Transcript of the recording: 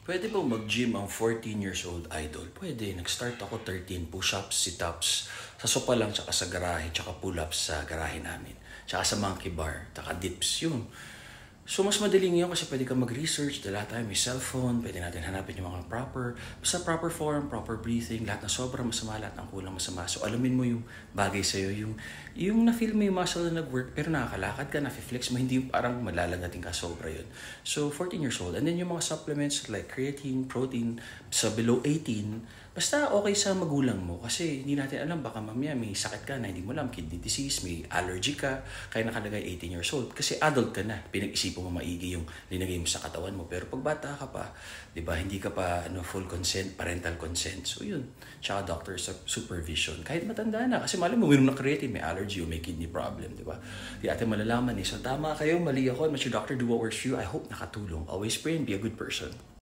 Pwede ba mag-gym ang 14 years old idol? Pwede. Nag-start ako 13 push-ups, sit-ups, sa sopa lang, tsaka sa garahe, tsaka pull-ups sa garahe namin. Tsaka sa monkey bar, tsaka dips, yun. So, mas madaling yun kasi pwede ka mag-research, dahil lahat tayo may cellphone, pwede natin hanapin yung mga basta proper form, proper breathing, lahat na sobrang masama, lahat ng kulang masama. So, alamin mo yung bagay sa'yo, yung na-feel mo yung muscle na nag-work, pero nakakalakad ka, na-flex mo, hindi yung parang malalagating ka, sobra yun. So, 14 years old. And then yung mga supplements like creatine, protein, sa below 18, basta okay sa magulang mo kasi hindi natin alam baka mamaya may sakit ka na hindi mo alam, kidney disease, may allergy ka, kaya nakalagay 18 years old. Kasi adult ka na, pinag-isipan mo maigi yung linagay mo sa katawan mo. Pero pag bata ka pa, 'di ba, hindi ka pa full consent, parental consent. So yun, tsaka doctor supervision. Kahit matanda na kasi malam mo mayroon na creatine, may allergy o may kidney problem, 'di ba? Di atin malalaman eh. So tama kayo, mali ako. I'm not your doctor, do what works for you. I hope nakatulong. Always pray and be a good person.